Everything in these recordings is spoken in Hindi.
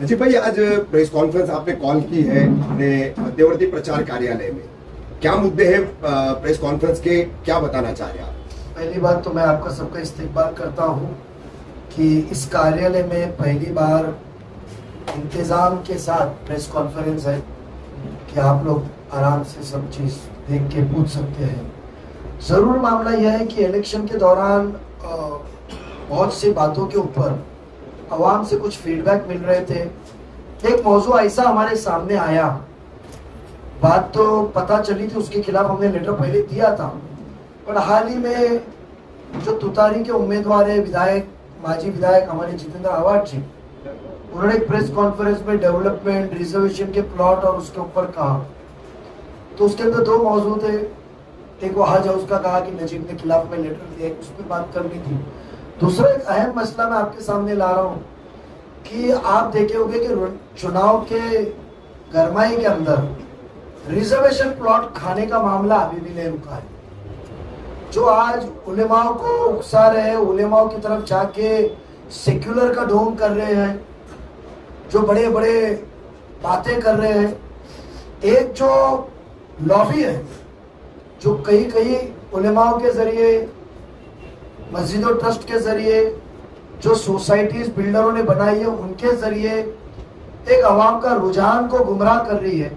सचिव भाई, आज प्रेस कॉन्फ्रेंस आपने कॉल की है अपने मध्यवर्ती प्रचार कार्यालय में, क्या मुद्दे हैं प्रेस कॉन्फ्रेंस के, क्या बताना चाह रहे हैं आप? पहली बात तो मैं आपका सबका इस्तेकबाल करता हूं कि इस कार्यालय में पहली बार इंतजाम के साथ प्रेस कॉन्फ्रेंस है कि आप लोग आराम से सब चीज़ देख के पूछ सकते हैं। ज़रूर मामला यह है कि इलेक्शन के दौरान बहुत सी बातों के ऊपर आवाम से कुछ फीडबैक मिल रहे थे। एक मौजू ऐसा हमारे सामने आया, बात तो पता चली थी, उसके खिलाफ हमने लेटर पहले दिया था, पर हाल ही में जो तुतारी के उम्मीदवार है विधायक, माजी विधायक हमारे जितेंद्र आवाड जी, उन्होंने एक प्रेस कॉन्फ्रेंस में डेवलपमेंट रिजर्वेशन के प्लॉट और उसके ऊपर कहा, तो उसके अंदर दो मौजू थे। एक वो हज हाउस का कहा कि नजीब के खिलाफ में लेटर दिया, उस पर बात करनी थी। दूसरा एक अहम मसला मैं आपके सामने ला रहा हूँ कि आप देखे होंगे कि चुनाव के गरमाई के अंदर रिजर्वेशन प्लॉट खाने का मामला अभी भी नहीं रुका है। जो आज उलेमाओं को उकसा रहे हैं, उलेमाओं की तरफ जाके सेक्युलर का ढोंग कर रहे हैं, जो बड़े बड़े बातें कर रहे हैं, एक जो लॉबी है जो कई उलेमाओं के जरिए, मस्जिद और ट्रस्ट के जरिए, जो सोसाइटीज बिल्डरों ने बनाई है उनके जरिए एक आवाम का रुझान को गुमराह कर रही है,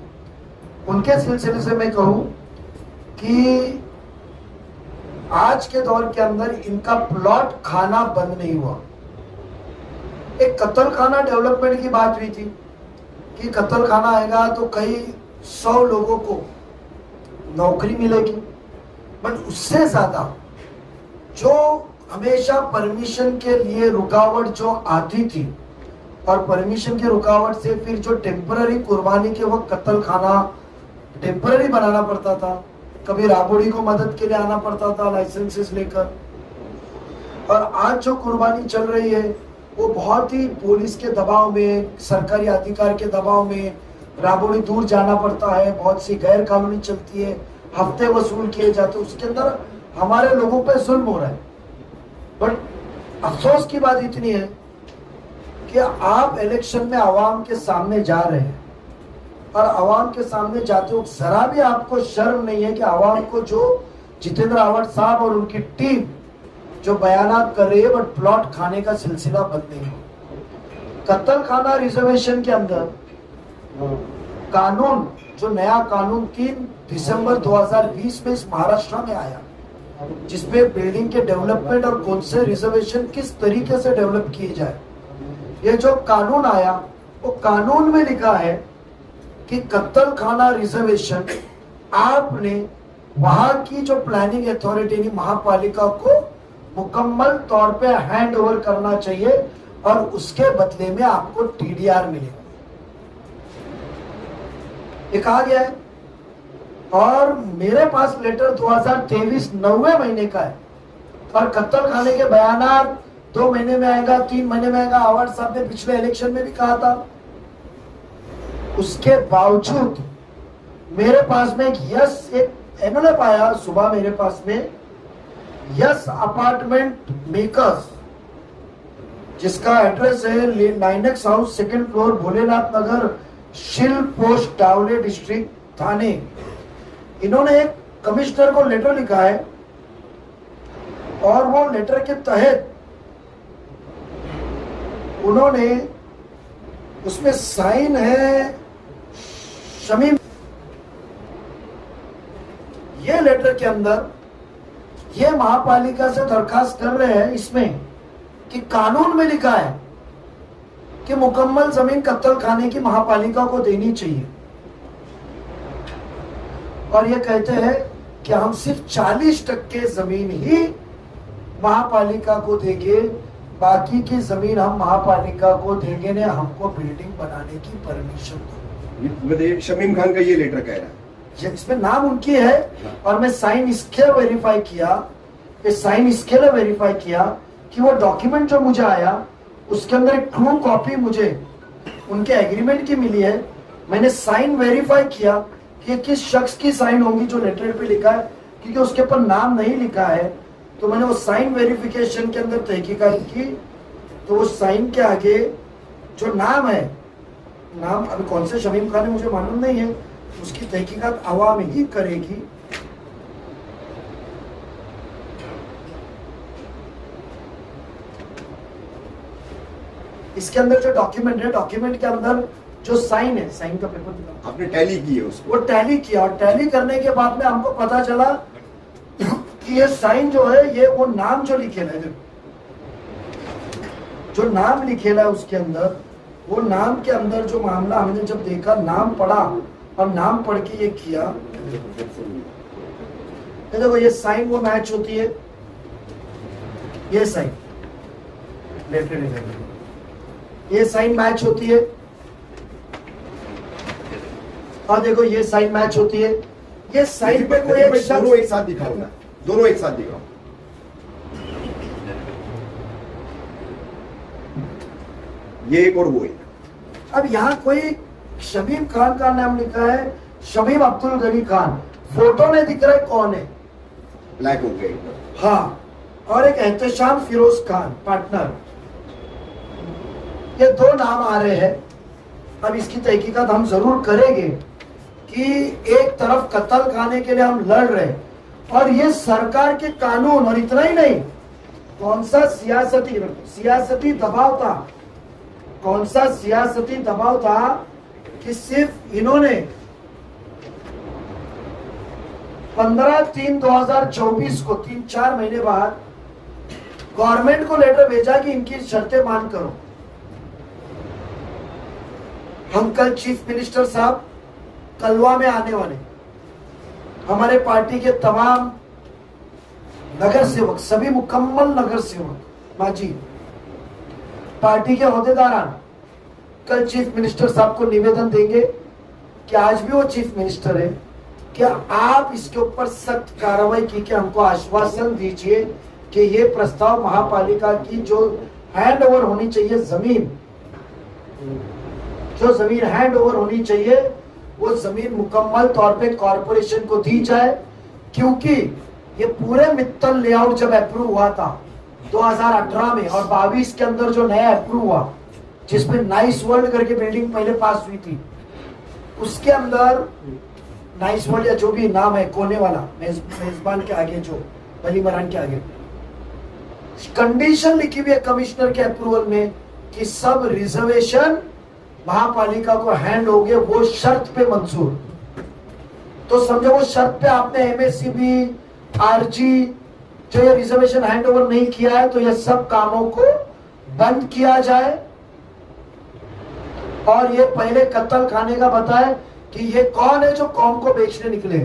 उनके सिलसिले से मैं कहूँ कि आज के दौर के अंदर इनका प्लॉट खाना बंद नहीं हुआ। एक कत्ल खाना डेवलपमेंट की बात हुई थी कि कत्ल खाना आएगा तो कई 100 लोगों को नौकरी मिलेगी, बट उससे ज्यादा जो हमेशा परमिशन के लिए रुकावट जो आती थी और परमिशन की रुकावट से फिर जो टेम्पररी कुर्बानी के वक्त कत्ल खाना टेम्पररी बनाना पड़ता था, कभी राबोड़ी को मदद के लिए आना पड़ता था लाइसेंसेस लेकर, और आज जो कुर्बानी चल रही है वो बहुत ही पुलिस के दबाव में, सरकारी अधिकार के दबाव में, राबोड़ी दूर जाना पड़ता है, बहुत सी गैर कानूनी चलती है, हफ्ते वसूल किए जाते, उसके अंदर हमारे लोगों पे जुल्म हो रहा है। बट अफसोस की बात इतनी है कि आप इलेक्शन में आवाम के सामने जा रहे हैं और आवाम के सामने जाते हो जरा भी आपको शर्म नहीं है कि आवाम को जो जितेंद्र आवाड साहब और उनकी टीम जो बयानात कर रही है, बट प्लॉट खाने का सिलसिला बंद नहीं हो। कत्ल खाना रिजर्वेशन के अंदर कानून, जो नया कानून 3 दिसंबर 2020 में इस महाराष्ट्र में आया, जिसमें बिल्डिंग के डेवलपमेंट और कौन से रिजर्वेशन किस तरीके से डेवलप किए जाए, ये जो कानून आया वो कानून में लिखा है कि कत्ल खाना रिजर्वेशन आपने वहां की जो प्लानिंग अथॉरिटी महापालिका को मुकम्मल तौर पे हैंड ओवर करना चाहिए और उसके बदले में आपको टीडीआर मिलेगा, ये कहा गया है। और मेरे पास लेटर 2023 9वें महीने का है और कत्ल खाने के बयानात 2 महीने में आएगा, 3 महीने में आएगा, आवाड साहब ने पिछले इलेक्शन में भी कहा था। उसके बावजूद मेरे पास में इन्होंने पाया सुबह मेरे पास में यस अपार्टमेंट मेकर्स, जिसका एड्रेस है 9X house 2nd floor Bholenath नगर, शिल पोस्ट डावले डिस्ट्रिक्ट थाने। इन्होंने एक कमिश्नर को लेटर लिखा है और वो लेटर के तहत उन्होंने, उसमें साइन है शमीम। ये लेटर के अंदर ये महापालिका से दरखास्त कर रहे हैं इसमें कि कानून में लिखा है कि मुकम्मल जमीन कत्ल खाने की महापालिका को देनी चाहिए, और ये कहते हैं कि हम सिर्फ 40% जमीन ही महापालिका को देंगे, बाकी की जमीन हम महापालिका को देंगे ने हमको बिल्डिंग बनाने की परमिशन दो। शमीम खान का ये लेटर कह रहा है, इसमें नाम उनकी है और मैं साइन इसके वेरीफाई किया कि वो डॉक्यूमेंट जो मुझे आया उसके अंदर एक ट्रू कॉपी मुझे उनके एग्रीमेंट की मिली है। मैंने साइन वेरीफाई किया कि किस शख्स की साइन होंगी जो लेटर पे लिखा है, क्योंकि उसके ऊपर नाम नहीं लिखा है, तो मैंने वो साइन वेरिफिकेशन के अंदर तहकीकात की, तो वो साइन के आगे जो नाम है नाम अभी कौन से शमीम खान है मुझे मालूम नहीं है, उसकी तहकीकात अवाम ही करेगी। इसके अंदर जो डॉक्यूमेंट है, डॉक्यूमेंट के अंदर जो साइन है, साइन का पेपर दिखाओ। आपने टैली की है उसको? वो टैली किया, और टैली करने के बाद में हमको पता चला कि ये साइन जो है ये वो नाम जो लिखेला है, जो नाम लिखेला है उसके अंदर, वो नाम के अंदर जो मामला हमने जब देखा, नाम पढ़ा और नाम पढ़ के ये किया, ये देखो ये साइन वो मैच होती है, ये साइन ये साइन मैच होती है, और देखो ये साइन मैच होती है। ये साइन पे कोई एक शब्द, दोनों एक साथ दिखाओ ना, दोनों एक साथ दिखाओ। ये एक और वो एक। अब यहाँ कोई शमीम खान का नाम लिखा है, शमीम अब्दुल गनी खान, फोटो नहीं दिख रहा है कौन है, ब्लैक हो गया एकदम। हाँ, और एक एहतशाम फिरोज खान पार्टनर, ये दो नाम आ रहे हैं। अब इसकी तहकीकात हम जरूर करेंगे कि एक तरफ कत्ल खाने के लिए हम लड़ रहे हैं, और ये सरकार के कानून, और इतना ही नहीं, कौन सा सियासती दबाव था, कौन सा सियासती दबाव था कि सिर्फ इन्होंने 15/3/2024 को 3-4 महीने बाद गवर्नमेंट को लेटर भेजा कि इनकी शर्तें मान करो। हम कल चीफ मिनिस्टर साहब कलवा में आने वाले, हमारे पार्टी के तमाम नगर सेवक, सभी मुकम्मल नगर सेवक माजी, पार्टी के अहदेदारान कल चीफ मिनिस्टर साहब को निवेदन देंगे कि आज भी वो चीफ मिनिस्टर है, क्या आप इसके ऊपर सख्त कार्रवाई की के हमको आश्वासन दीजिए कि ये प्रस्ताव महापालिका की जो हैंड ओवर होनी चाहिए जमीन, जो जमीन हैंड ओवर होनी चाहिए, वो जमीन मुकम्मल तौर पे कॉरपोरेशन को दी जाए। क्योंकि ये पूरे मित्तल लेआउट जब अप्रूव हुआ था 2018 में और 22 के अंदर जो नया अप्रूव हुआ, जिसमें नाइस वर्ल्ड करके बिल्डिंग पहले पास हुई थी, उसके अंदर नाइस वर्ल्ड या जो भी नाम है कोने वाला, मेजबान के आगे जो बली मरान के आगे कंडीशन लिखी हुई है कमिश्नर के अप्रूवल में कि सब रिजर्वेशन महापालिका को हैंड हो गए, वो शर्त पे मंजूर। तो समझो वो शर्त पे आपने एमएससीबी, आरजी जो ये रिजर्वेशन हैंड ओवर नहीं किया है, तो ये सब कामों को बंद किया जाए। और ये पहले कत्ल खाने का बताए कि ये कौन है जो कौम को बेचने निकले,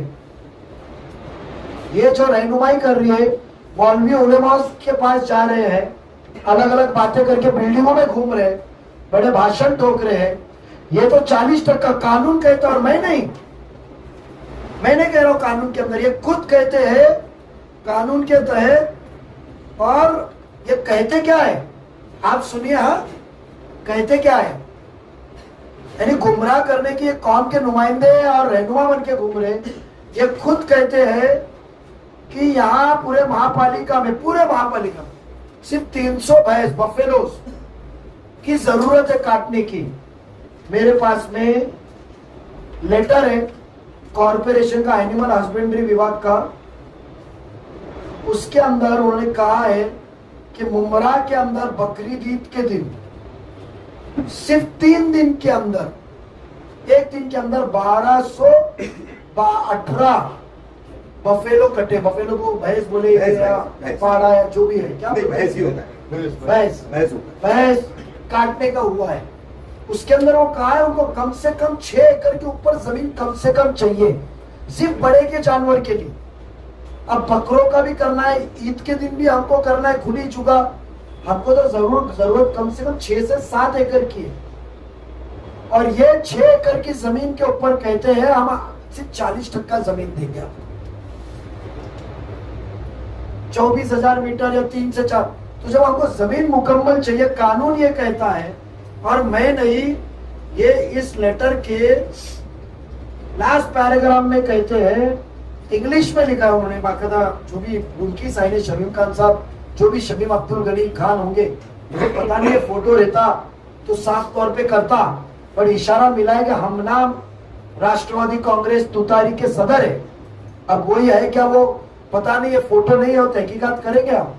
ये जो रहनुमाई कर रही है, मौलवी उलेमा के पास जा रहे हैं, अलग अलग बातें करके बिल्डिंगों में घूम रहे हैं, बड़े भाषण ठोक रहे हैं। ये तो 40% कानून कहता है, और मैं नहीं कह रहा हूं कानून के अंदर, ये खुद कहते हैं कानून के तहत। और ये कहते क्या है आप सुनिए, हाँ कहते क्या है, यानी गुमराह करने की कौम के नुमाइंदे और रहनुमा बन के घूम रहे। ये खुद कहते हैं कि यहाँ पूरे महापालिका में सिर्फ 300 भैंस बफेलोस की जरूरत है काटने की। मेरे पास में लेटर है कॉर्पोरेशन का, एनिमल हस्बेंड्री विभाग का, उसके अंदर उन्होंने कहा है कि मुमरा के अंदर बकरीद ईद के दिन सिर्फ 3 दिन के अंदर, एक दिन के अंदर 1218 बफेलो कटे। बफेलो को भैंस बोले या पाड़ा या जो भी है, क्या भैंस ही होता है, भैंस काटने का हुआ है। उसके अंदर वो कहा है उनको कम से कम 6 एकड़ के ऊपर जमीन कम से कम चाहिए, सिर्फ बड़े के जानवर के लिए। अब बकरों का भी करना है, ईद के दिन भी हमको करना है खुली जुगा, हमको तो जरूरत कम से कम 6 से 7 एकड़ की है। और ये 6 एकड़ की जमीन के ऊपर कहते हैं हम सिर्फ 40% जमीन देंगे आपको, 24,000 मीटर या 3 से 4। तो जब हमको जमीन मुकम्मल चाहिए, कानून ये कहता है, और मैं नहीं, ये इस लेटर के लास्ट पैराग्राफ में कहते हैं, इंग्लिश में लिखा है उन्होंने बाकायदा, जो भी उनकी साइन है शमीम खान साहब, जो भी शमीम अब्दुल गनी खान होंगे, मुझे पता नहीं है, फोटो रहता तो साफ तौर पे करता, पर इशारा मिला है कि हम नाम राष्ट्रवादी कांग्रेस तुतारी के सदर है। अब वही है क्या वो पता नहीं, ये फोटो नहीं है, तहकीकात करेंगे हम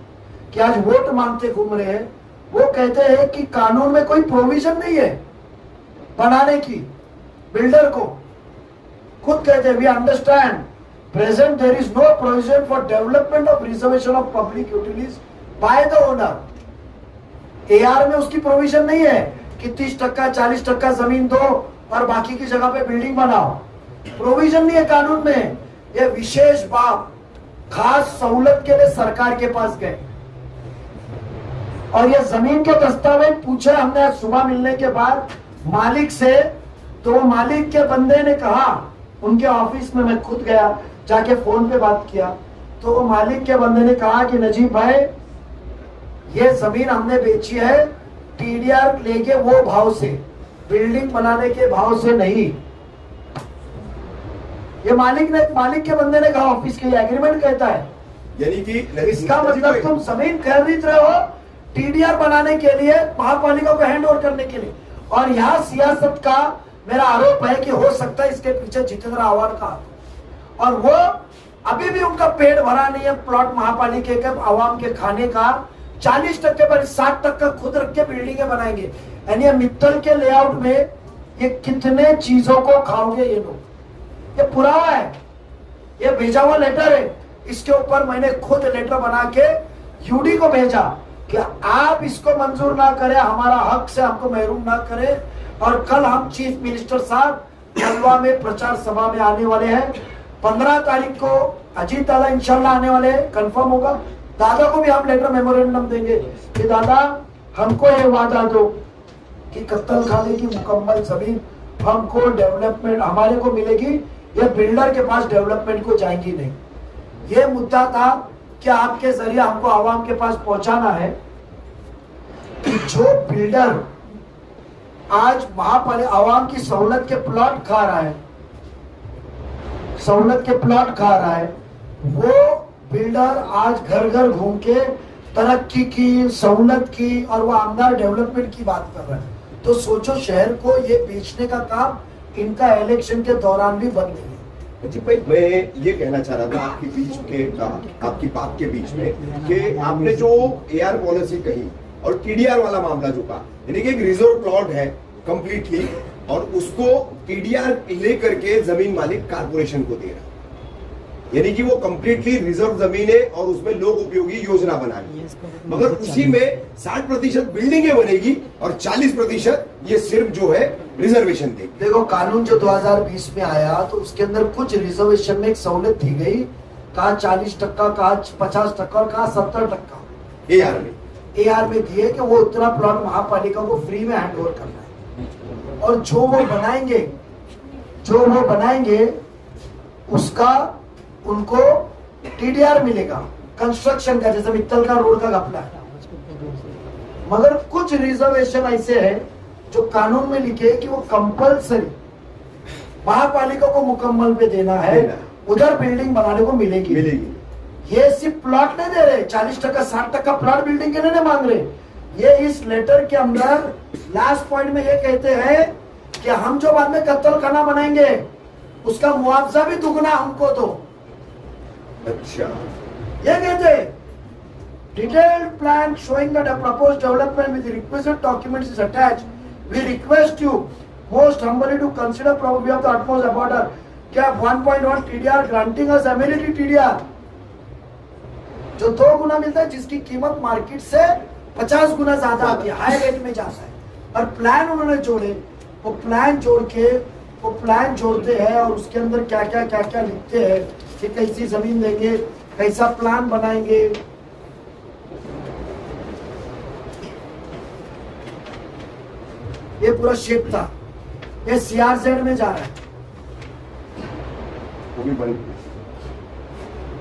कि आज वोट मांगते घूम रहे हैं। वो कहते हैं कि कानून में कोई प्रोविजन नहीं है बनाने की, बिल्डर को खुद कहते हैं we understand present there is no provision for development of reservation of public utilities by the owner. AR में उसकी प्रोविजन नहीं है कि 30% 40% जमीन दो और बाकी की जगह पे बिल्डिंग बनाओ, प्रोविजन नहीं है कानून में। ये विशेष बात खास सहूलत के लिए सरकार के पास गए और ये जमीन के दस्तावेज पूछे हमने आज सुबह मिलने के बाद मालिक से, तो मालिक के बंदे ने कहा, उनके ऑफिस में मैं खुद गया, जाके फोन पे बात किया, तो वो मालिक के बंदे ने कहा कि नजीब भाई ये जमीन हमने बेची है टीडीआर लेके वो भाव से, बिल्डिंग बनाने के भाव से नहीं। ये मालिक के बंदे ने कहा, ऑफिस के एग्रीमेंट कहता है। यानी कि इसका मतलब तुम जमीन खरीद रहे हो टीडीआर बनाने के लिए, महापालिका को हैंड ओवर करने के लिए। और यहाँ सियासत का मेरा आरोप है कि हो सकता है इसके पीछे जितेंद्र आह्वान का, और वो अभी भी उनका पेट भरा नहीं है प्लॉट महापालिका के आवाम के खाने का। 40% पर 60% खुद रख के बिल्डिंगें बनाएंगे। यानी मित्तल के लेआउट में ये कितने चीजों को खाओगे ये लोग। ये पुरावा है, ये भेजा हुआ लेटर है। इसके ऊपर मैंने खुद लेटर बना के यूडी को भेजा कि आप इसको मंजूर ना करें, हमारा हक से हमको महरूम ना करें। और कल हम चीफ मिनिस्टर साहब खंडवा में प्रचार सभा में आने वाले हैं। 15 तारीख को अजीत दादा इंशाल्लाह आने वाले हैं, कंफर्म होगा। दादा को भी हम लेटर मेमोरेंडम देंगे कि दादा हमको ये वादा दो कि कत्तल खाने की मुकम्मल जमीन हमको डेवलपमेंट हमारे को मिलेगी, ये बिल्डर के पास डेवलपमेंट को जाएंगी नहीं। ये मुद्दा था कि आपके जरिए हमको आवाम के पास पहुंचाना है कि जो बिल्डर आज महापालिका आवाम की सहूलत के प्लॉट खा रहा है, सहूलत के प्लॉट खा रहा है, वो बिल्डर आज घर घर घूम के तरक्की की, सहूलत की और वो आमदार डेवलपमेंट की बात कर रहा है। तो सोचो शहर को ये बेचने का काम इनका इलेक्शन के दौरान भी बंद नहीं है। जी भाई, मैं ये कहना चाह रहा था आपके बीच के आपकी बात के बीच में कि आपने जो एआर पॉलिसी कही और टीडीआर वाला मामला जो कहा, यानी कि एक रिजर्व प्लॉट है कंप्लीटली और उसको टीडीआर लेकर के जमीन मालिक कारपोरेशन को दे रहा है, यानी कि वो कंप्लीटली रिजर्व जमीन है और उसमें लोक उपयोगी योजना बना रही है, मगर उसी में 60% बिल्डिंगें बनेगी और 40% ये सिर्फ जो है रिजर्वेशन देगी। देखो कानून जो 2020 में आया तो उसके अंदर कुछ रिजर्वेशन में एक सहूलत दी गई, कहा 40%, कहा 50% और कहा 70% एआर में दिए कि वो उतना प्लॉट महापालिका को फ्री में हैंड ओवर करना है। और जो वो बनाएंगे उसका उनको टीडीआर मिलेगा कंस्ट्रक्शन का, जैसे मित्तल का रोड का घपला है। मगर कुछ रिजर्वेशन ऐसे है जो कानून में लिखे कि वो कंपलसरी महापालिका को मुकम्मल पे देना है, उधर बिल्डिंग बनाने को मिलेगी। ये सिर्फ प्लॉट नहीं दे रहे, 40% 60% प्लॉट बिल्डिंग के नहीं मांग रहे। ये इस लेटर के अंदर लास्ट पॉइंट में ये कहते हैं कि हम जो बाद में कत्ल खाना बनाएंगे उसका मुआवजा भी दुगना हमको दो। अच्छा, ये कहते detailed plan showing the proposed development with requisite documents is attached. We request you most humbly to consider probability of the utmost अबॉर्डर क्या 1.1 TDR granting us amenity TDR, जो 2 गुना मिलता है, जिसकी कीमत मार्केट से 50 गुना ज्यादा आती है, हाई रेट में जाता है। और प्लान उन्होंने जोड़े, वो प्लान जोड़ के वो प्लान जोड़ते हैं और उसके अंदर क्या क्या लिखते हैं कि कैसी जमीन देंगे, कैसा प्लान बनाएंगे। ये पूरा शेप था, ये सीआरजेड में जा रहा है वो भी बन।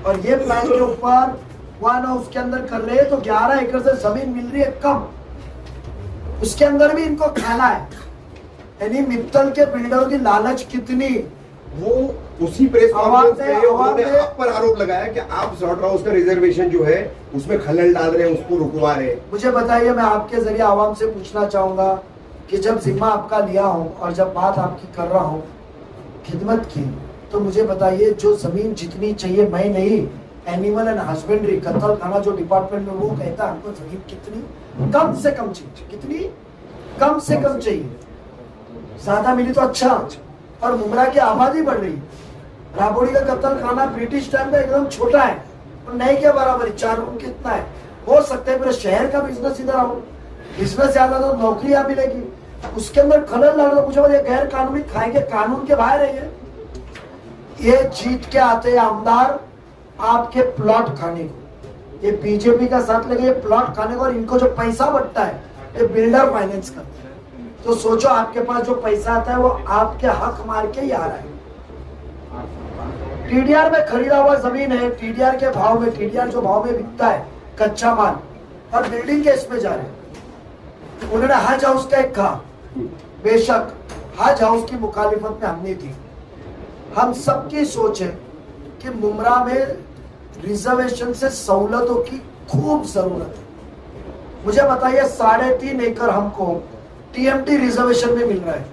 और ये प्लान के ऊपर वहां ना उसके अंदर कर रहे हैं तो 11 एकड़ से जमीन मिल रही है कम, उसके अंदर भी इनको खाना है। यानी मित्तल के बिल्डरों की लालच कितनी। वो उसी प्रेस कॉन्फ्रेंस में उन्होंने आप पर आरोप लगाया कि आप स्लॉटर हाउस का रिजर्वेशन जो है उसमें खलल डाल रहे हैं, उसको रुकवा रहे हैं। मुझे बताइए, मैं आपके जरिए आवाम से पूछना चाहूंगा कि जब जिम्मा आपका लिया हो और जब बात आपकी कर रहा हूँ खिदमत की, तो मुझे बताइए जो जमीन जितनी चाहिए, मैं नहीं, एनिमल एंड हस्बेंड्री कत्ल खाना जो डिपार्टमेंट में वो कहता है हमको जमीन कितनी कम से कम चाहिए, कितनी कम से कम चाहिए, ज्यादा मिली तो अच्छा। और मुमरा की आबादी बढ़ रही है। राबोड़ी का कत्ल खाना ब्रिटिश टाइम में एकदम छोटा है और नए के बराबर 4 रूम कितना है। हो सकता है पूरे शहर का बिजनेस इधर आओ, बिजनेस ज्यादा तो नौकरियां मिलेगी, उसके अंदर खलल लग रहा, मुझे ये गैर कानूनी खाएंगे, कानून के बाहर है ये जीत के आते हैं आमदार आपके प्लॉट खाने को, ये बीजेपी का साथ लगे, ये प्लॉट खाने को, और इनको जो पैसा बढ़ता है ये बिल्डर फाइनेंस करते हैं। तो सोचो आपके पास जो पैसा आता है वो आपके हक मार के ही आ रहा है। टीडीआर में खरीदा हुआ जमीन है, टीडीआर के भाव में, टीडीआर जो भाव में बिकता है कच्चा माल, और बिल्डिंग के इसमें जा रहे हैं। उन्होंने हज हाउस का एक कहा, बेशक हज हाउस की मुखालिफत में हमने थी। हम सबकी सोच है कि मुमरा में रिजर्वेशन से सहूलतों की खूब जरूरत है। मुझे बताइए 3.5 एकड़ हमको टीएमटी रिजर्वेशन में मिल रहा है,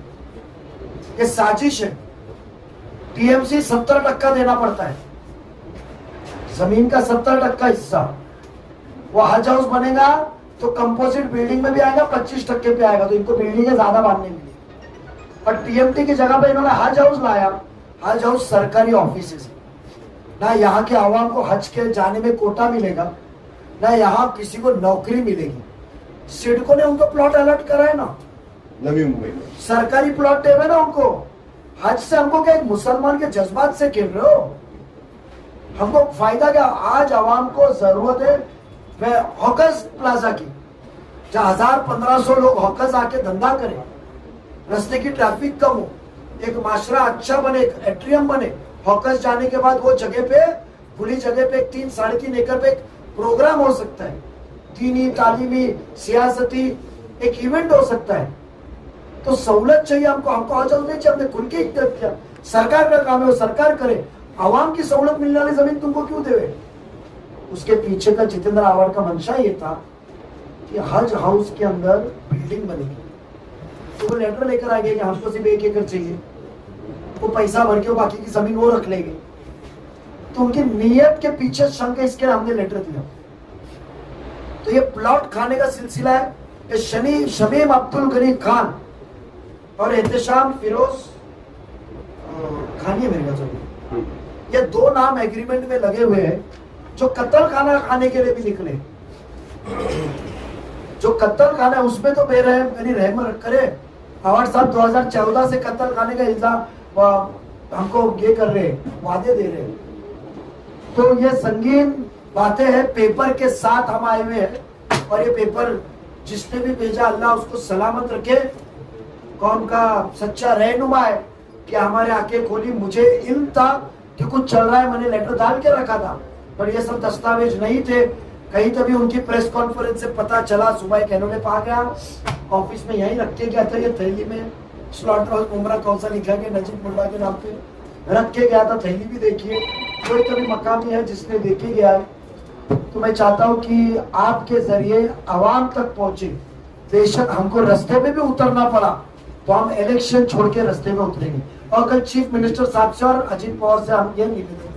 ये साजिश है। टीएमसी 70% देना पड़ता है, जमीन का 70% हिस्सा। वो हज हाउस बनेगा तो कंपोजिट बिल्डिंग में भी आएगा, 25% पे आएगा, तो इनको बिल्डिंगें ज्यादा बांधने मिली। और टीएमटी की जगह पे इन्होंने हज हाउस लाया। हज हाउस सरकारी ऑफिस है ना, यहाँ के आवाम को हज के जाने में कोटा मिलेगा, ना यहाँ किसी को नौकरी मिलेगी। सिडको ने उनको प्लॉट अलर्ट करा है ना, नवी मुंबई में सरकारी प्लॉट दे ना उनको। हज से हमको क्या, एक मुसलमान के जज्बात से खेल रहे हो? हमको फायदा क्या? आज आवाम को जरूरत है वह हॉकर्स प्लाजा की, जहाँ 1000-1500 लोग हॉकर्स आके धंधा करें, रास्ते की ट्रैफिक कम हो, एक माशरा अच्छा बने, एक एट्रियम बने। हॉकर्स जाने के बाद वो जगह पे, खुली जगह पे 3-3.5 एकड़ पे एक प्रोग्राम हो सकता है, दीनी, तालीमी, सियासती एक इवेंट हो सकता है। तो सहूलत चाहिए हमको, आज नहीं चाहिए। हमने खुल के इख्तियार किया, सरकार का काम है वो सरकार करे, आवाम की सहूलत मिलने वाली जमीन तुमको क्यों देवे? उसके पीछे का जितेंद्र आवाड़ का मंशा ये था कि हज हाउस के अंदर बिल्डिंग बनेगी, तो वो लेटर लेकर आ गए कि हमको सिर्फ 1 एकड़ चाहिए, वो पैसा भर के वो बाकी की जमीन वो रख लेंगे। तो उनकी नीयत के पीछे शंक है, इसके हमने लेटर दिया। तो ये प्लॉट खाने का सिलसिला है। ये शमीम अब्दुल गनी खान और एहतशाम फिरोज खानी है मेरे ख्याल, ये 2 नाम एग्रीमेंट में लगे हुए हैं, जो कत्ल खाना खाने के लिए भी निकले। जो कत्ल खाना है उसमें तो मेरी रहम करे, आवाड़ साहब 2014 से कत्ल खाने का इल्जाम हमको ये कर रहे, वादे दे रहे। तो ये संगीन बातें हैं, पेपर के साथ हम आए हुए हैं, और ये पेपर जिसने भी भेजा अल्लाह उसको सलामत रखे, कौम का सच्चा रहनुमा है कि हमारे आंखें खोली। मुझे इल्म था कि कुछ चल रहा है, मैंने लेटर डाल के रखा था, पर ये सब दस्तावेज नहीं थे। कहीं तभी उनकी प्रेस कॉन्फ्रेंस से पता चला, सुबह एक एनओ पा गया, ऑफिस में यहीं रख के गया था, ये थैली में स्लॉटर हाउस मुमरा कौन सा लिखा गया नजीब मुल्ला के नाम पे रख के गया था। थैली भी देखिए, कोई कभी मकामी है जिसने देखे गया है। तो मैं चाहता हूँ कि आपके जरिए आवाम तक पहुंचे। बेशक हमको रास्ते में भी उतरना पड़ा तो हम इलेक्शन छोड़ के रास्ते में उतरेंगे, और कल चीफ मिनिस्टर साहब से और अजीत पवार से हम ये निवेदन